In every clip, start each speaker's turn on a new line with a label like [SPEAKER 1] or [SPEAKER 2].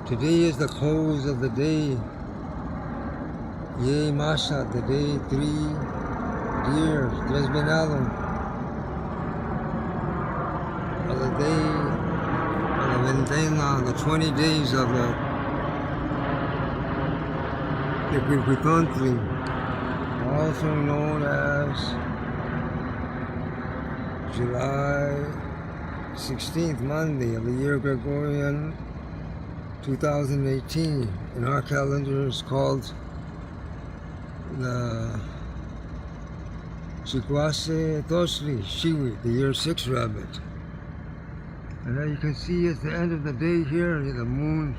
[SPEAKER 1] Today is the close of the day. Yay Masha, the day 3 years. There's been Alan. The day of the Vendena, the 20 days of the Huehuecoyotl, also known as July 16th, Monday of the year Gregorian 2018. In our calendar it's called the Tupak Huehuecoyotl, the year 6 rabbit. And now you can see at the end of the day here, the moon,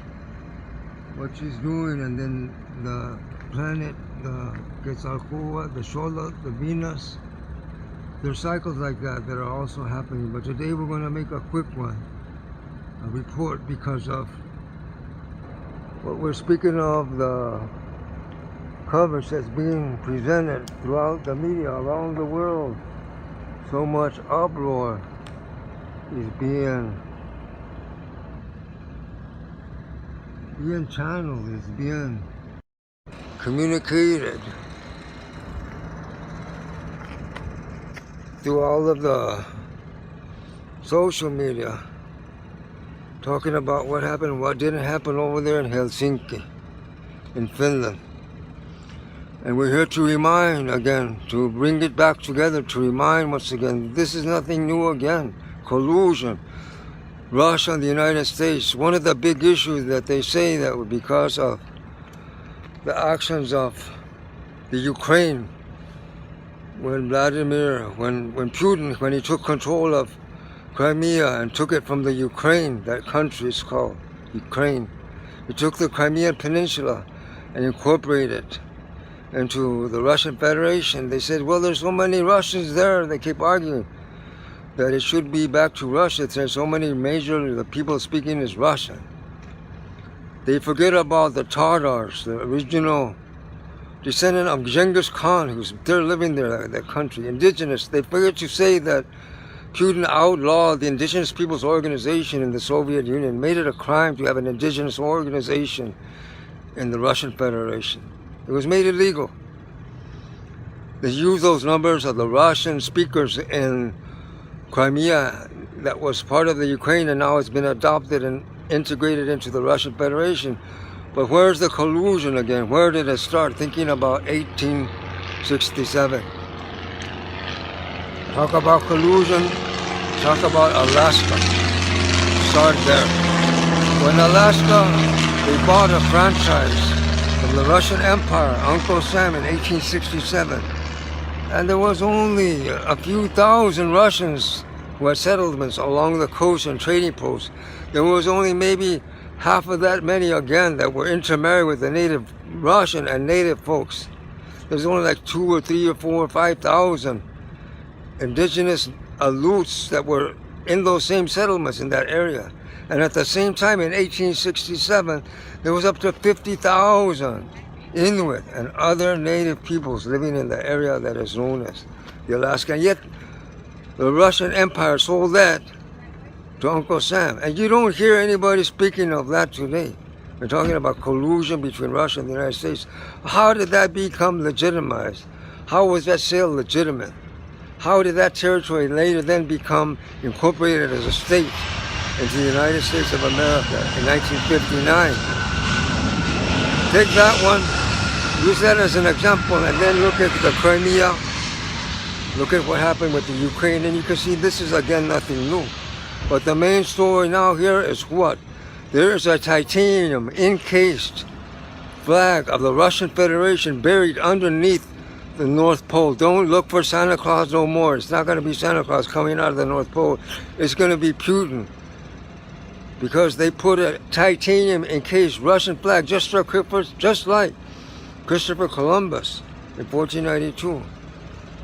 [SPEAKER 1] what she's doing, and then the planet, the Quetzalcoatl, the Xola, the Venus. There's cycles like that that are also happening. But today we're going to make a quick one, a report, because of what we're speaking of, the coverage that's being presented throughout the media around the world. So much uproar is being channeled, is being communicated through all of the social media, talking about what happened, what didn't happen over there in Helsinki, in Finland. And we're here to remind again, to bring it back together, to remind once again, this is nothing new again. Collusion, Russia and the United States. One of the big issues that they say that because of the actions of the Ukraine, when Putin, when he took control of Crimea and took it from the Ukraine, that country is called Ukraine. He took the Crimean Peninsula and incorporated it into the Russian Federation. They said, well, there's so many Russians there. They keep arguing that it should be back to Russia. There's so many the people speaking is Russian. They forget about the Tatars, the original descendant of Genghis Khan, who's there living there, that country, indigenous. They forget to say that Putin outlawed the Indigenous Peoples Organization in the Soviet Union, made it a crime to have an indigenous organization in the Russian Federation. It was made illegal. They used those numbers of the Russian speakers in Crimea that was part of the Ukraine, and now it's been adopted and integrated into the Russian Federation. But where's the collusion again? Where did it start? Thinking about 1867. Talk about collusion, talk about Alaska. Start there. When Alaska, they bought a franchise from the Russian Empire, Uncle Sam, in 1867. And there was only a few thousand Russians who had settlements along the coast and trading posts. There was only maybe half of that many again that were intermarried with the native Russian and native folks. There's only like 2 or 3 or 4 or 5,000 indigenous Aleuts that were in those same settlements in that area. And at the same time, in 1867, there was up to 50,000 Inuit and other native peoples living in the area that is known as the Alaska. And yet, the Russian Empire sold that to Uncle Sam. And you don't hear anybody speaking of that today. We're talking about collusion between Russia and the United States. How did that become legitimized? How was that sale legitimate? How did that territory later then become incorporated as a state into the United States of America in 1959? Take that one, use that as an example, and then look at the Crimea. Look at what happened with the Ukraine, and you can see this is again nothing new. But the main story now here is what? There is a titanium encased flag of the Russian Federation buried underneath the North Pole. Don't look for Santa Claus no more. It's not going to be Santa Claus coming out of the North Pole. It's going to be Putin. Because they put a titanium encased Russian flag just like Christopher Columbus in 1492.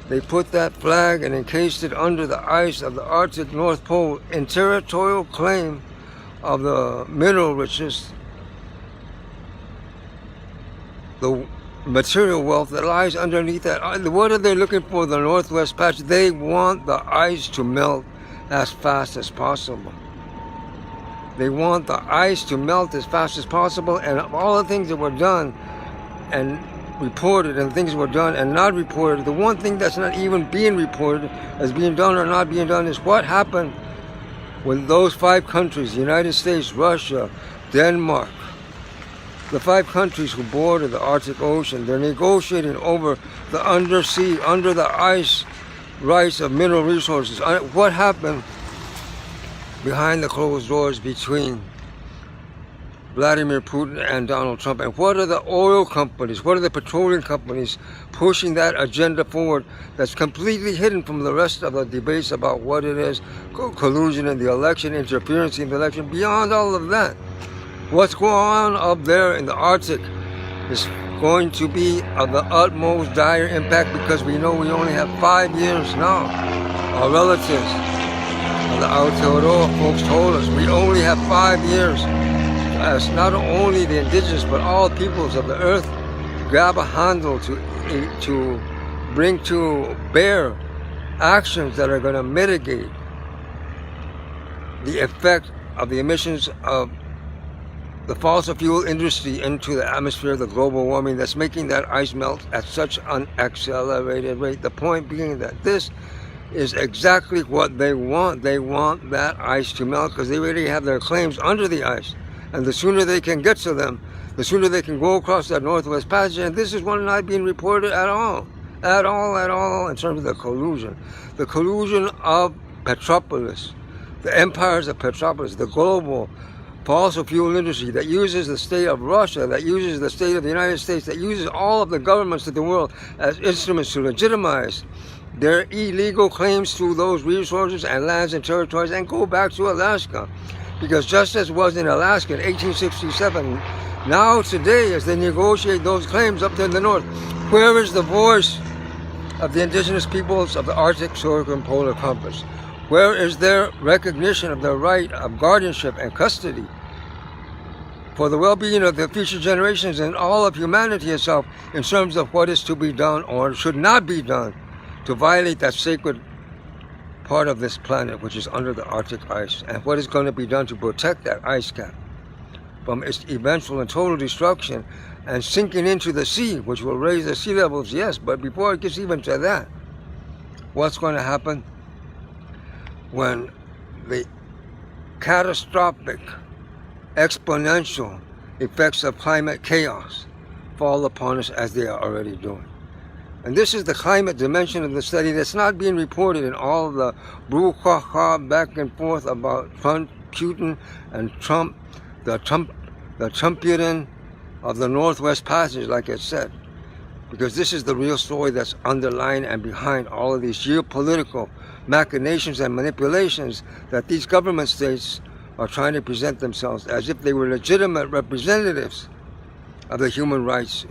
[SPEAKER 1] They put that flag and encased it under the ice of the Arctic North Pole in territorial claim of the mineral riches, the material wealth that lies underneath that. What are they looking for? The Northwest Passage. They want the ice to melt as fast as possible. They want the ice to melt as fast as possible, and of all the things that were done and reported and things that were done and not reported, the one thing that's not even being reported as being done or not being done is what happened when those 5 countries, the United States, Russia, Denmark, the 5 countries who border the Arctic Ocean, they're negotiating over the undersea, under the ice, rights of mineral resources. What happened behind the closed doors between Vladimir Putin and Donald Trump? And what are the oil companies, what are the petroleum companies pushing that agenda forward that's completely hidden from the rest of the debates about what it is, collusion in the election, interference in the election? Beyond all of that, what's going on up there in the Arctic is going to be of the utmost dire impact, because we know we only have 5 years now. Our relatives, the Aotearoa folks told us, we only have 5 years as not only the indigenous but all peoples of the earth grab a handle to bring to bear actions that are going to mitigate the effect of the emissions of the fossil fuel industry into the atmosphere, the global warming that's making that ice melt at such an accelerated rate. The point being that this is exactly what they want. They want that ice to melt because they already have their claims under the ice. And the sooner they can get to them, the sooner they can go across that Northwest Passage. And this is one not being reported at all in terms of the collusion. The collusion of Petropolis, the empires of Petropolis, the global fossil fuel industry that uses the state of Russia, that uses the state of the United States, that uses all of the governments of the world as instruments to legitimize their illegal claims to those resources and lands and territories, and go back to Alaska. Because just as was in Alaska in 1867, now today as they negotiate those claims up there in the north, where is the voice of the indigenous peoples of the Arctic circumpolar compass? Where is their recognition of their right of guardianship and custody for the well-being of the future generations and all of humanity itself in terms of what is to be done or should not be done to violate that sacred part of this planet which is under the Arctic ice, and what is going to be done to protect that ice cap from its eventual and total destruction and sinking into the sea, which will raise the sea levels, yes, but before it gets even to that, what's going to happen when the catastrophic, exponential effects of climate chaos fall upon us as they are already doing? And this is the climate dimension of the study that's not being reported in all of the brouhaha back and forth about Putin and Trump, the TrumPutin of the Northwest Passage, like it said. Because this is the real story that's underlying and behind all of these geopolitical machinations and manipulations that these government states are trying to present themselves as if they were legitimate representatives of the human rights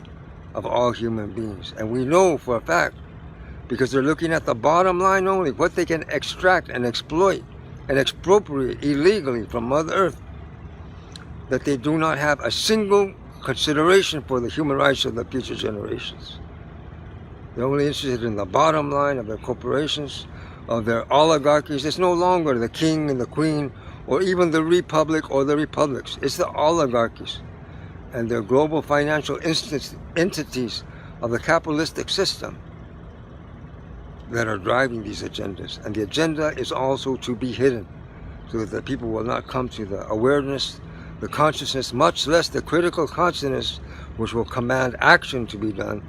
[SPEAKER 1] of all human beings. And we know for a fact, because they're looking at the bottom line only, what they can extract and exploit and expropriate illegally from Mother Earth, that they do not have a single consideration for the human rights of the future generations. They're only interested in the bottom line of their corporations, of their oligarchies. It's no longer the king and the queen, or even the republic or the republics. It's the oligarchies and their global financial entities of the capitalistic system that are driving these agendas. And the agenda is also to be hidden so that the people will not come to the awareness, the consciousness, much less the critical consciousness which will command action to be done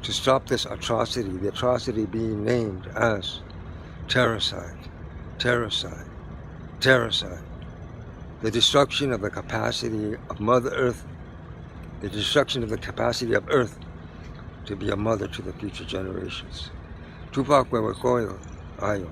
[SPEAKER 1] to stop this atrocity, the atrocity being named as terroricide, terroricide, terroricide. The destruction of the capacity of Mother Earth, the destruction of the capacity of Earth to be a mother to the future generations. Tupak Huehuecoyotl, Ayo.